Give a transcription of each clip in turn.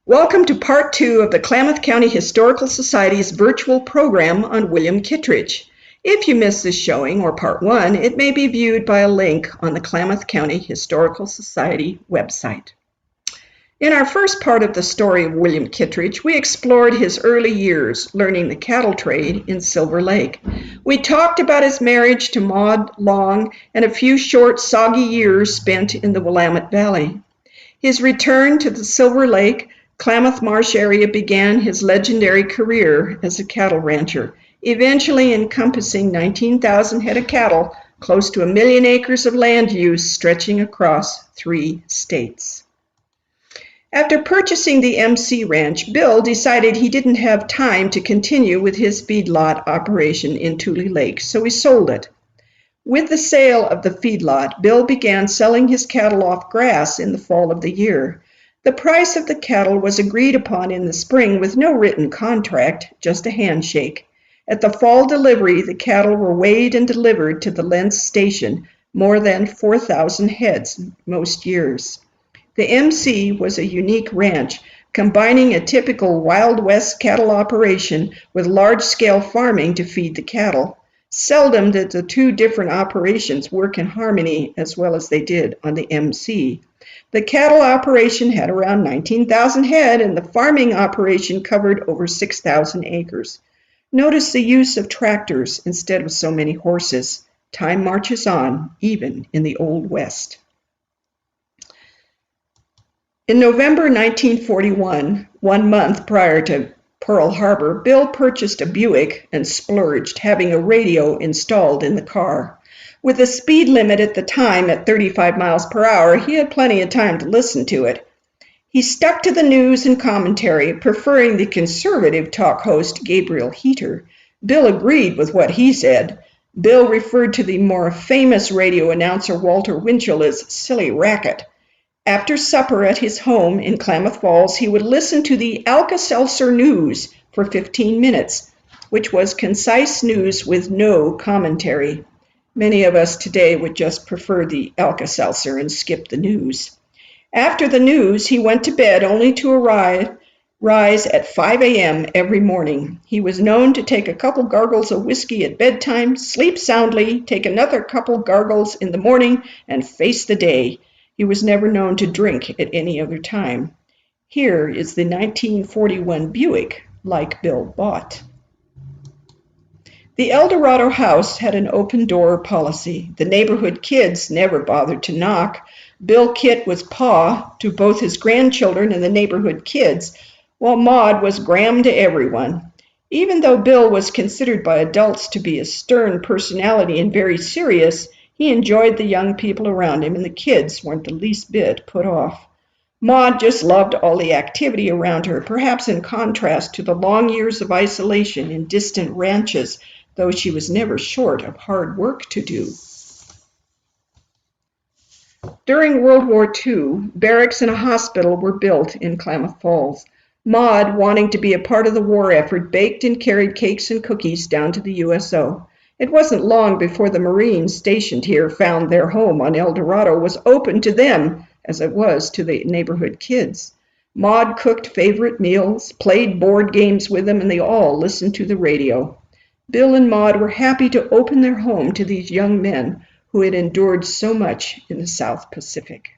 Welcome to part 2 of the Klamath County Historical Society's virtual program on William Kittredge. If you missed this showing or part 1, it may be viewed by a link on the Klamath County Historical Society website. In our first part of the story of William Kittredge, we explored his early years learning the cattle trade in Silver Lake. We talked about his marriage to Maud Long and a few short, soggy years spent in the Willamette Valley. His return to the Silver Lake Klamath Marsh area began his legendary career as a cattle rancher, eventually encompassing 19,000 head of cattle, close to 1 million acres of land use stretching across 3 states. After purchasing the MC Ranch, Bill decided he didn't have time to continue with his feedlot operation in Tule Lake, so he sold it. With the sale of the feedlot, Bill began selling his cattle off grass in the fall of the year. The price of the cattle was agreed upon in the spring with no written contract, just a handshake. At the fall delivery, the cattle were weighed and delivered to the Lentz station, more than 4,000 heads most years. The MC was a unique ranch, combining a typical Wild West cattle operation with large-scale farming to feed the cattle. Seldom did the two different operations work in harmony as well as they did on the MC. The cattle operation had around 19,000 head and the farming operation covered over 6,000 acres. Notice the use of tractors instead of so many horses. Time marches on, even in the Old West. In November 1941, 1 month prior to Pearl Harbor, Bill purchased a Buick and splurged, having a radio installed in the car. With a speed limit at the time at 35 miles per hour, he had plenty of time to listen to it. He stuck to the news and commentary, preferring the conservative talk host Gabriel Heater. Bill agreed with what he said. Bill referred to the more famous radio announcer Walter Winchell as Silly Racket. After supper at his home in Klamath Falls, he would listen to the Alka-Seltzer News for 15 minutes, which was concise news with no commentary. Many of us today would just prefer the Alka-Seltzer and skip the news. After the news, he went to bed only to rise at 5 a.m. every morning. He was known to take a couple gargles of whiskey at bedtime, sleep soundly, take another couple gargles in the morning, and face the day. He was never known to drink at any other time. Here is the 1941 Buick like Bill bought. The El Dorado house had an open-door policy. The neighborhood kids never bothered to knock. Bill Kitt was Pa to both his grandchildren and the neighborhood kids, while Maud was Gram to everyone. Even though Bill was considered by adults to be a stern personality and very serious, he enjoyed the young people around him, and the kids weren't the least bit put off. Maud just loved all the activity around her, perhaps in contrast to the long years of isolation in distant ranches, though she was never short of hard work to do. During World War II, barracks and a hospital were built in Klamath Falls. Maud, wanting to be a part of the war effort, baked and carried cakes and cookies down to the USO. It wasn't long before the Marines stationed here found their home on El Dorado was open to them as it was to the neighborhood kids. Maud cooked favorite meals, played board games with them, and they all listened to the radio. Bill and Maud were happy to open their home to these young men who had endured so much in the South Pacific.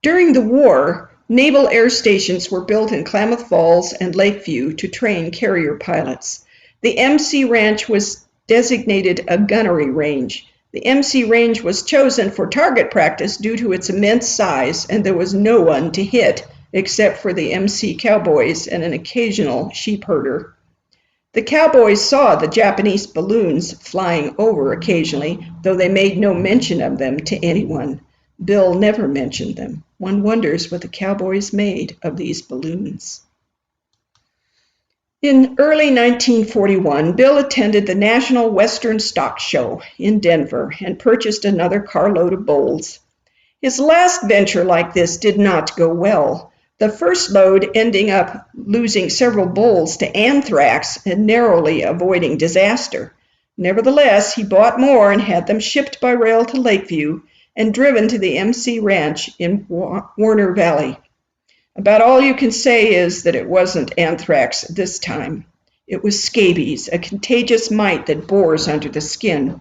During the war, naval air stations were built in Klamath Falls and Lakeview to train carrier pilots. The MC Ranch was designated a gunnery range. The MC Range was chosen for target practice due to its immense size, and there was no one to hit except for the MC cowboys and an occasional sheep herder. The cowboys saw the Japanese balloons flying over occasionally, though they made no mention of them to anyone. Bill never mentioned them. One wonders what the cowboys made of these balloons. In early 1941, Bill attended the National Western Stock Show in Denver and purchased another carload of bulls. His last venture like this did not go well. The first load ending up losing several bulls to anthrax and narrowly avoiding disaster. Nevertheless, he bought more and had them shipped by rail to Lakeview and driven to the MC Ranch in Warner Valley. About all you can say is that it wasn't anthrax this time. It was scabies, a contagious mite that bores under the skin.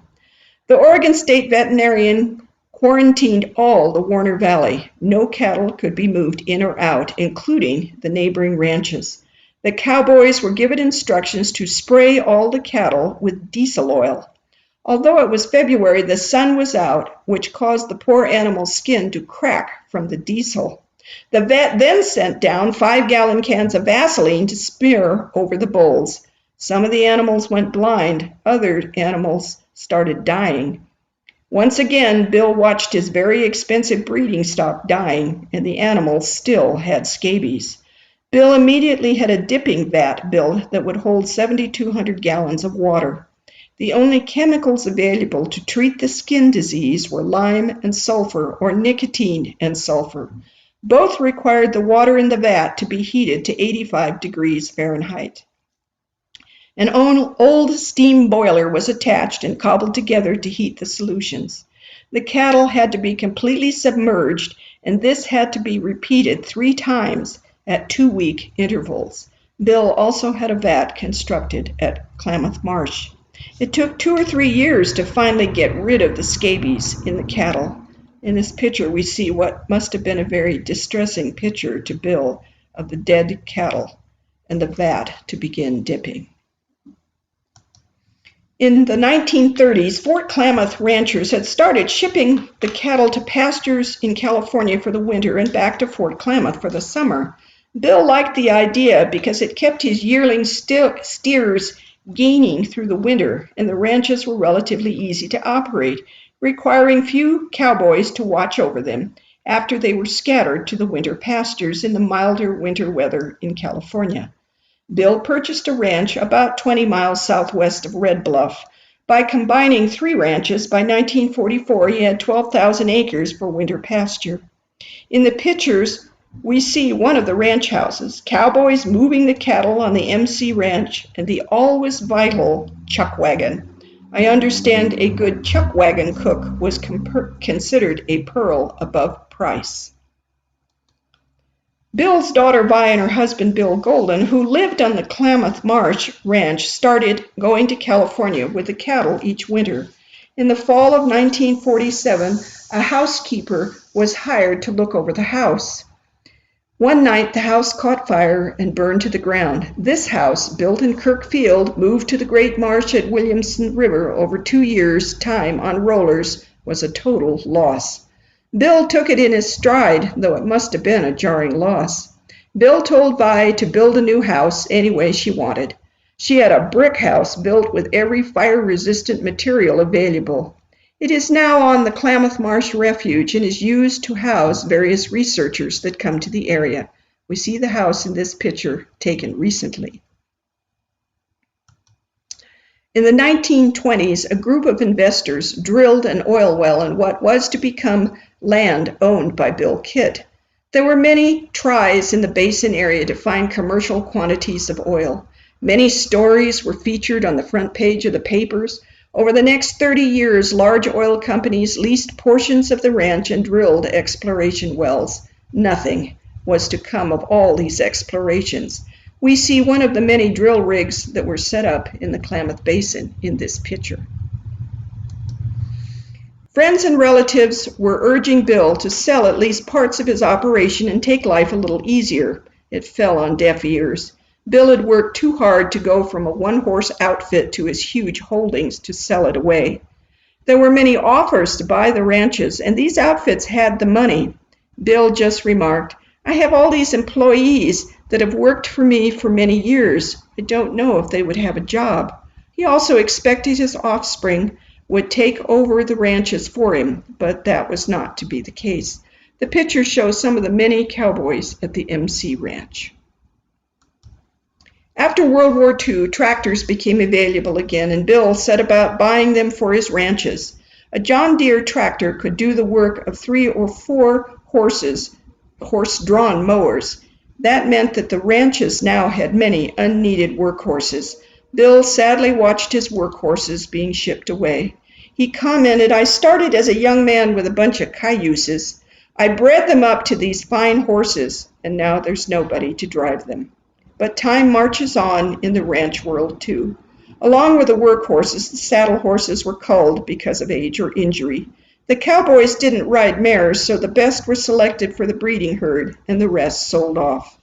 The Oregon State veterinarian quarantined all the Warner Valley. No cattle could be moved in or out, including the neighboring ranches. The cowboys were given instructions to spray all the cattle with diesel oil. Although it was February, the sun was out, which caused the poor animal's skin to crack from the diesel. The vet then sent down 5-gallon cans of Vaseline to smear over the bulls. Some of the animals went blind. Other animals started dying. Once again, Bill watched his very expensive breeding stock dying, and the animals still had scabies. Bill immediately had a dipping vat built that would hold 7,200 gallons of water. The only chemicals available to treat the skin disease were lime and sulfur, or nicotine and sulfur. Both required the water in the vat to be heated to 85 degrees Fahrenheit. An old steam boiler was attached and cobbled together to heat the solutions. The cattle had to be completely submerged, and this had to be repeated 3 times at 2-week intervals. Bill also had a vat constructed at Klamath Marsh. It took 2 or 3 years to finally get rid of the scabies in the cattle. In this picture, we see what must have been a very distressing picture to Bill of the dead cattle and the vat to begin dipping. In the 1930s, Fort Klamath ranchers had started shipping the cattle to pastures in California for the winter and back to Fort Klamath for the summer. Bill liked the idea because it kept his yearling steers gaining through the winter, and the ranches were relatively easy to operate, requiring few cowboys to watch over them after they were scattered to the winter pastures in the milder winter weather in California. Bill purchased a ranch about 20 miles southwest of Red Bluff. By combining 3 ranches, by 1944 he had 12,000 acres for winter pasture. In the pictures, we see one of the ranch houses, cowboys moving the cattle on the MC Ranch, and the always vital chuck wagon. I understand a good chuck wagon cook was considered a pearl above price. Bill's daughter Vi and her husband Bill Golden, who lived on the Klamath Marsh Ranch, started going to California with the cattle each winter. In the fall of 1947, a housekeeper was hired to look over the house. One night, the house caught fire and burned to the ground. This house, built in Kirk Field, moved to the Great Marsh at Williamson River over 2 years' time on rollers, was a total loss. Bill took it in his stride, though it must have been a jarring loss. Bill told Vi to build a new house any way she wanted. She had a brick house built with every fire-resistant material available. It is now on the Klamath Marsh Refuge and is used to house various researchers that come to the area. We see the house in this picture taken recently. In the 1920s, a group of investors drilled an oil well in what was to become land owned by Bill Kitt. There were many tries in the basin area to find commercial quantities of oil. Many stories were featured on the front page of the papers. Over the next 30 years, large oil companies leased portions of the ranch and drilled exploration wells. Nothing was to come of all these explorations. We see one of the many drill rigs that were set up in the Klamath Basin in this picture. Friends and relatives were urging Bill to sell at least parts of his operation and take life a little easier. It fell on deaf ears. Bill had worked too hard to go from a one-horse outfit to his huge holdings to sell it away. There were many offers to buy the ranches, and these outfits had the money. Bill just remarked, "I have all these employees that have worked for me for many years. I don't know if they would have a job." He also expected his offspring would take over the ranches for him, but that was not to be the case. The picture shows some of the many cowboys at the MC Ranch. After World War II, tractors became available again, and Bill set about buying them for his ranches. A John Deere tractor could do the work of 3 or 4 horse-drawn mowers. That meant that the ranches now had many unneeded workhorses. Bill sadly watched his workhorses being shipped away. He commented, "I started as a young man with a bunch of cayuses. I bred them up to these fine horses. and now there's nobody to drive them. But time marches on in the ranch world too. Along with the workhorses, the saddle horses were culled because of age or injury. The cowboys didn't ride mares, so the best were selected for the breeding herd, and the rest sold off.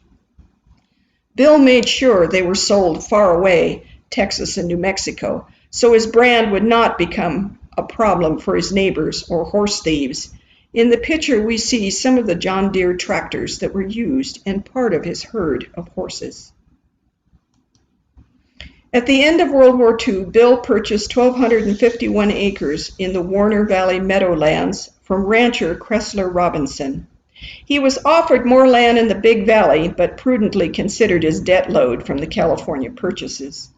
Bill made sure they were sold far away, Texas and New Mexico, so his brand would not become a problem for his neighbors or horse thieves. In the picture, we see some of the John Deere tractors that were used and part of his herd of horses. At the end of World War II, Bill purchased 1,251 acres in the Warner Valley Meadowlands from rancher Cressler Robinson. He was offered more land in the Big Valley, but prudently considered his debt load from the California purchases.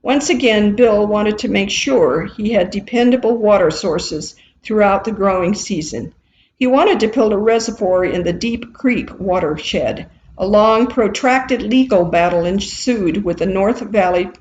Once again, Bill wanted to make sure he had dependable water sources throughout the growing season. He wanted to build a reservoir in the Deep Creek watershed. A long, protracted legal battle ensued with the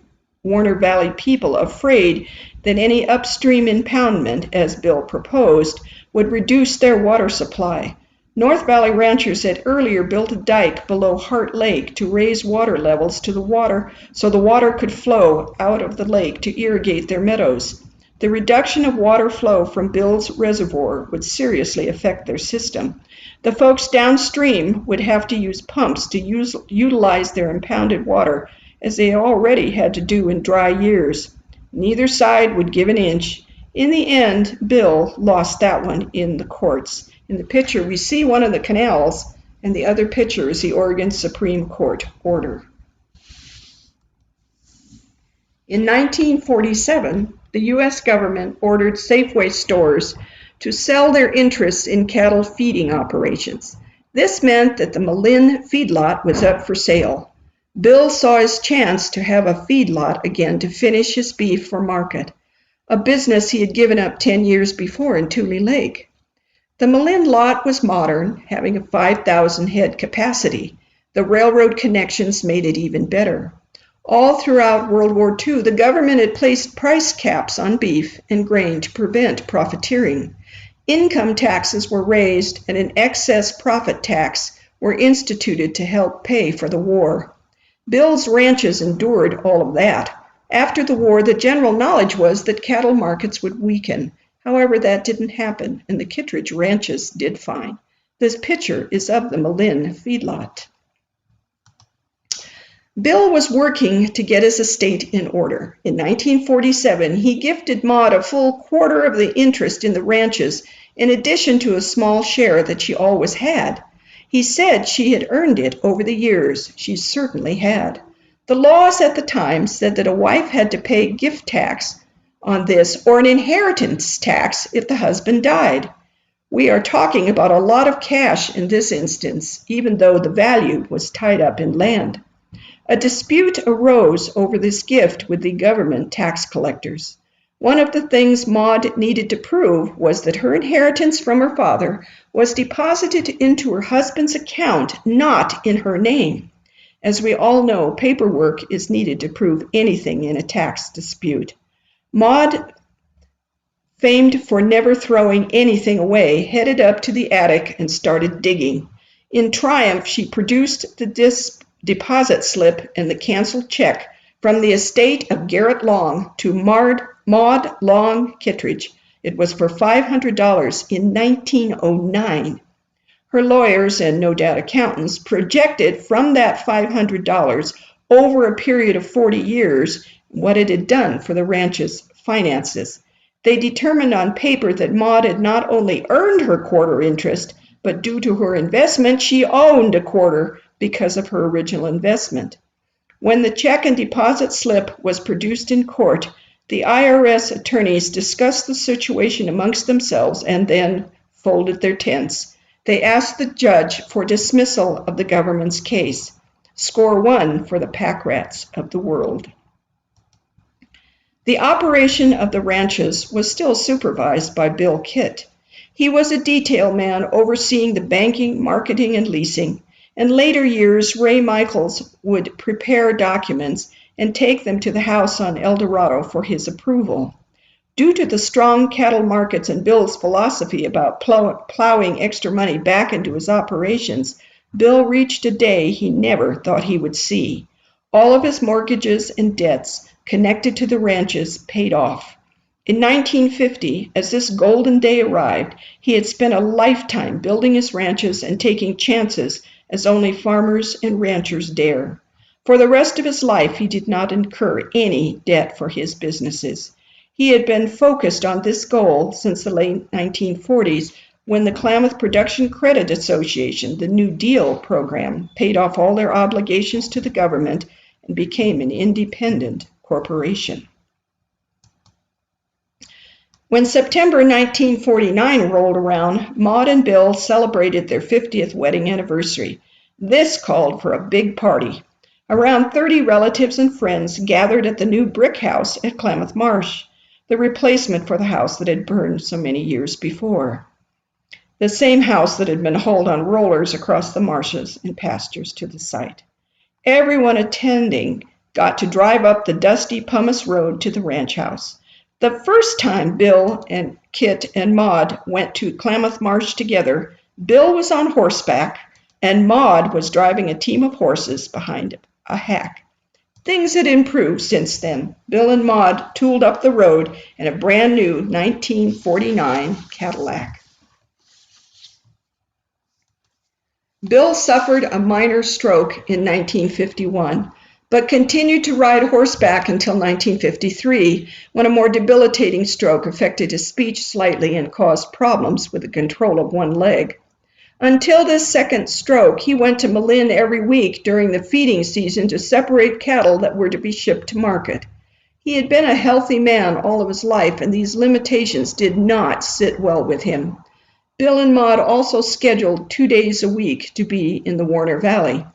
Warner Valley people, afraid that any upstream impoundment, as Bill proposed, would reduce their water supply. North Valley ranchers had earlier built a dike below Heart Lake to raise water levels to the water so the water could flow out of the lake to irrigate their meadows. The reduction of water flow from Bill's reservoir would seriously affect their system. The folks downstream would have to use pumps to utilize their impounded water, as they already had to do in dry years. Neither side would give an inch. In the end, Bill lost that one in the courts. In the picture, we see one of the canals, and the other picture is the Oregon Supreme Court order. In 1947, the U.S. government ordered Safeway stores to sell their interests in cattle feeding operations. This meant that the Malin feedlot was up for sale. Bill saw his chance to have a feedlot again to finish his beef for market, a business he had given up 10 years before in Tule Lake. The Malin lot was modern, having a 5,000 head capacity. The railroad connections made it even better. All throughout World War II, the government had placed price caps on beef and grain to prevent profiteering. Income taxes were raised and an excess profit tax were instituted to help pay for the war. Bill's ranches endured all of that. After the war, the general knowledge was that cattle markets would weaken. However, that didn't happen, and the Kittredge ranches did fine. This picture is of the Malin feedlot. Bill was working to get his estate in order. In 1947, he gifted Maud a full quarter of the interest in the ranches, in addition to a small share that she always had. He said she had earned it over the years. She certainly had. The laws at the time said that a wife had to pay gift tax on this or an inheritance tax if the husband died. We are talking about a lot of cash in this instance, even though the value was tied up in land. A dispute arose over this gift with the government tax collectors. One of the things Maud needed to prove was that her inheritance from her father was deposited into her husband's account, not in her name. As we all know, paperwork is needed to prove anything in a tax dispute. Maud, famed for never throwing anything away, headed up to the attic and started digging. In triumph, she produced the deposit slip and the canceled check from the estate of Garrett Long to Maud Long Kittredge. It was for $500 in 1909. Her lawyers and no doubt accountants projected from that $500 over a period of 40 years what it had done for the ranch's finances. They determined on paper that Maud had not only earned her quarter interest, but due to her investment, she owned a quarter because of her original investment. When the check and deposit slip was produced in court, the IRS attorneys discussed the situation amongst themselves and then folded their tents. They asked the judge for dismissal of the government's case. Score 1 for the pack rats of the world. The operation of the ranches was still supervised by Bill Kitt. He was a detail man overseeing the banking, marketing, and leasing. In later years, Ray Michaels would prepare documents and take them to the house on El Dorado for his approval. Due to the strong cattle markets and Bill's philosophy about plowing extra money back into his operations, Bill reached a day he never thought he would see. All of his mortgages and debts connected to the ranches paid off. In 1950, as this golden day arrived, he had spent a lifetime building his ranches and taking chances as only farmers and ranchers dare. For the rest of his life, he did not incur any debt for his businesses. He had been focused on this goal since the late 1940s, when the Klamath Production Credit Association, the New Deal program, paid off all their obligations to the government and became an independent corporation. When September 1949 rolled around, Maud and Bill celebrated their 50th wedding anniversary. This called for a big party. Around 30 relatives and friends gathered at the new brick house at Klamath Marsh, the replacement for the house that had burned so many years before. The same house that had been hauled on rollers across the marshes and pastures to the site. Everyone attending got to drive up the dusty pumice road to the ranch house. The first time Bill and Kit and Maud went to Klamath Marsh together, Bill was on horseback and Maud was driving a team of horses behind a hack. Things had improved since then. Bill and Maud tooled up the road in a brand new 1949 Cadillac. Bill suffered a minor stroke in 1951, but continued to ride horseback until 1953, when a more debilitating stroke affected his speech slightly and caused problems with the control of one leg. Until this second stroke, he went to Malin every week during the feeding season to separate cattle that were to be shipped to market. He had been a healthy man all of his life, and these limitations did not sit well with him. Bill and Maud also scheduled 2 days a week to be in the Warner Valley.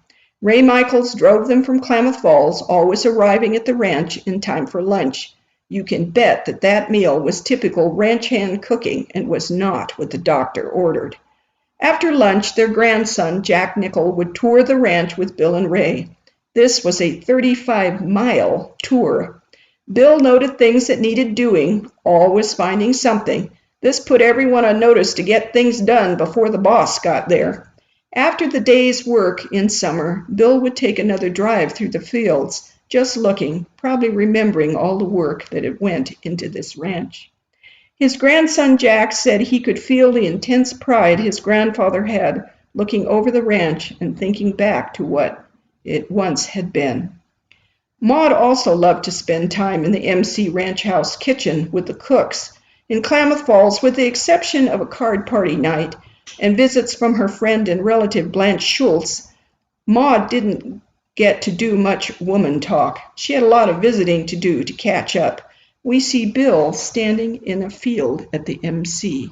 Ray Michaels drove them from Klamath Falls, always arriving at the ranch in time for lunch. You can bet that that meal was typical ranch hand cooking and was not what the doctor ordered. After lunch, their grandson, Jack Nickel, would tour the ranch with Bill and Ray. This was a 35-mile tour. Bill noted things that needed doing, always finding something. This put everyone on notice to get things done before the boss got there. After the day's work in summer, Bill would take another drive through the fields, just looking, probably remembering all the work that had went into this ranch. His grandson Jack said he could feel the intense pride his grandfather had looking over the ranch and thinking back to what it once had been. Maud also loved to spend time in the MC Ranch House kitchen with the cooks. In Klamath Falls, with the exception of a card party night and visits from her friend and relative Blanche Schultz, Maud didn't get to do much woman talk. She had a lot of visiting to do to catch up. We see Bill standing in a field at the MC.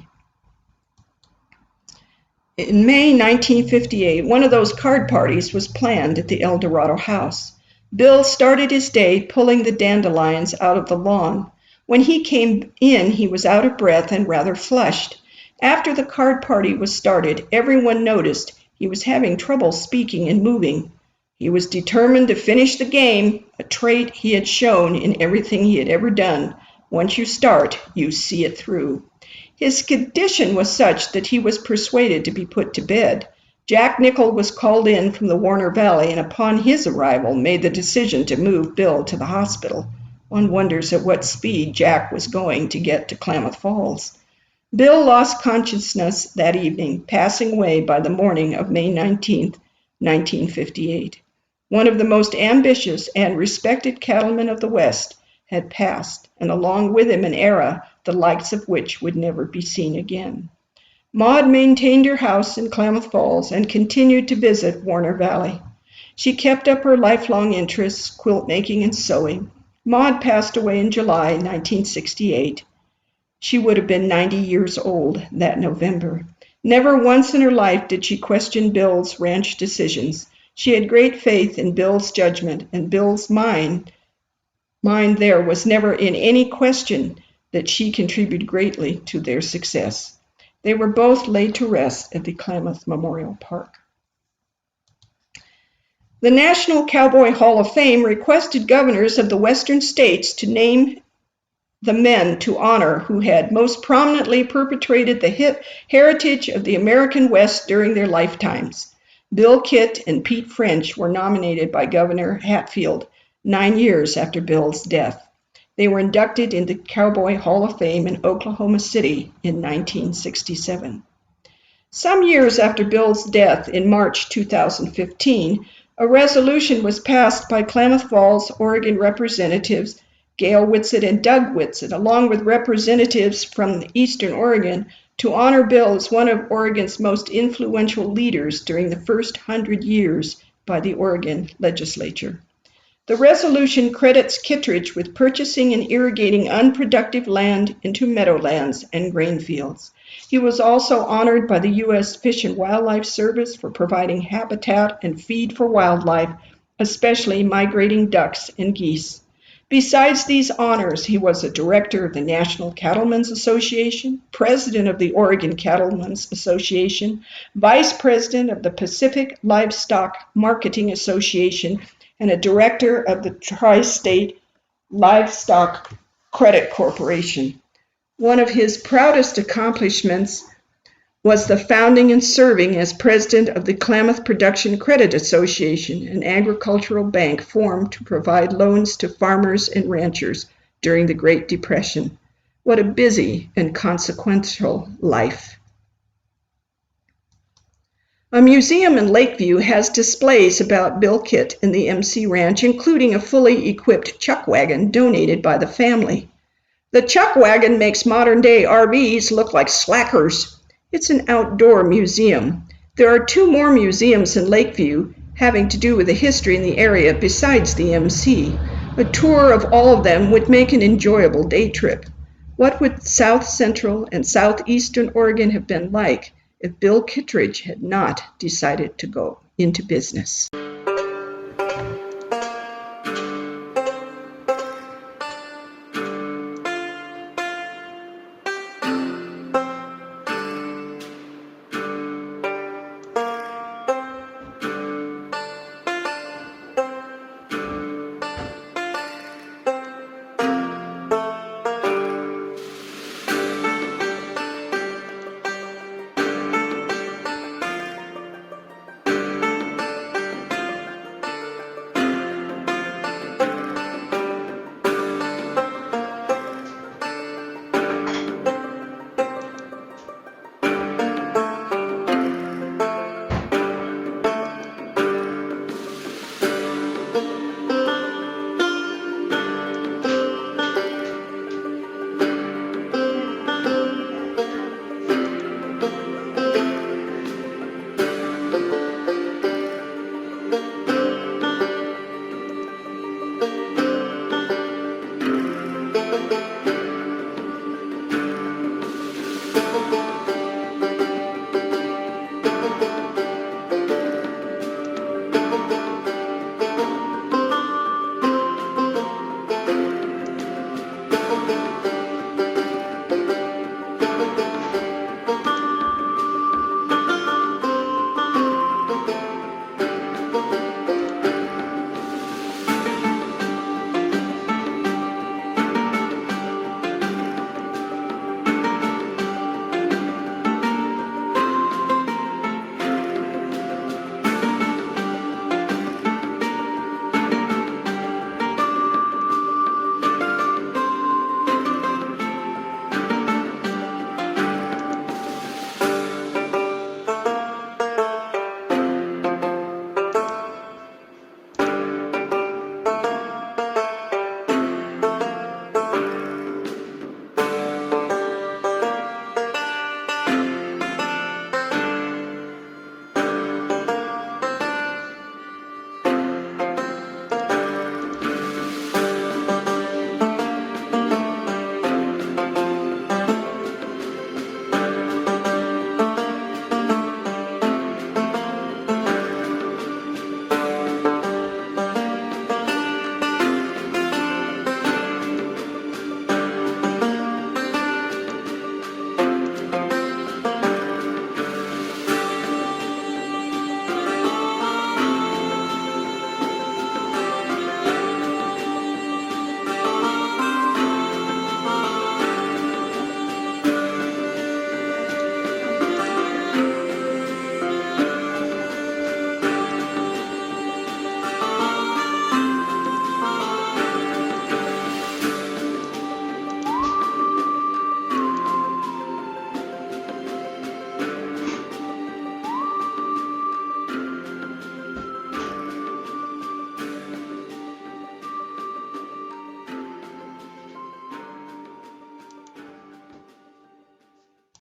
In May 1958, one of those card parties was planned at the El Dorado house. Bill started his day pulling the dandelions out of the lawn. When he came in, he was out of breath and rather flushed. After the card party was started, everyone noticed he was having trouble speaking and moving. He was determined to finish the game, a trait he had shown in everything he had ever done. Once you start, you see it through. His condition was such that he was persuaded to be put to bed. Jack Nickel was called in from the Warner Valley, and upon his arrival made the decision to move Bill to the hospital. One wonders at what speed Jack was going to get to Klamath Falls. Bill lost consciousness that evening, passing away by the morning of May 19, 1958. One of the most ambitious and respected cattlemen of the West had passed, and along with him an era the likes of which would never be seen again. Maud maintained her house in Klamath Falls and continued to visit Warner Valley. She kept up her lifelong interests, quilt making and sewing. Maud passed away in July 1968. She would have been 90 years old that November. Never once in her life did she question Bill's ranch decisions. She had great faith in Bill's judgment, and Bill's mind there was never in any question that she contributed greatly to their success. They were both laid to rest at the Klamath Memorial Park. The National Cowboy Hall of Fame requested governors of the western states to name the men to honor who had most prominently perpetrated the heritage of the American West during their lifetimes. Bill Kitt and Pete French were nominated by Governor Hatfield 9 years after Bill's death. They were inducted into Cowboy Hall of Fame in Oklahoma City in 1967. Some years after Bill's death in March 2015, a resolution was passed by Klamath Falls, Oregon representatives Gail Whitsett and Doug Whitsett, along with representatives from Eastern Oregon, to honor Bill as one of Oregon's most influential leaders during the first 100 years by the Oregon legislature. The resolution credits Kittredge with purchasing and irrigating unproductive land into meadowlands and grain fields. He was also honored by the U.S. Fish and Wildlife Service for providing habitat and feed for wildlife, especially migrating ducks and geese. Besides these honors, he was a director of the National Cattlemen's Association, president of the Oregon Cattlemen's Association, vice president of the Pacific Livestock Marketing Association, and a director of the Tri-State Livestock Credit Corporation. One of his proudest accomplishments was the founding and serving as president of the Klamath Production Credit Association, an agricultural bank formed to provide loans to farmers and ranchers during the Great Depression. What a busy and consequential life. A museum in Lakeview has displays about Bill Kitt and the MC Ranch, including a fully equipped chuck wagon donated by the family. The chuck wagon makes modern-day RVs look like slackers. It's an outdoor museum. There are 2 more museums in Lakeview having to do with the history in the area besides the MC. A tour of all of them would make an enjoyable day trip. What would South Central and Southeastern Oregon have been like if Bill Kittredge had not decided to go into business?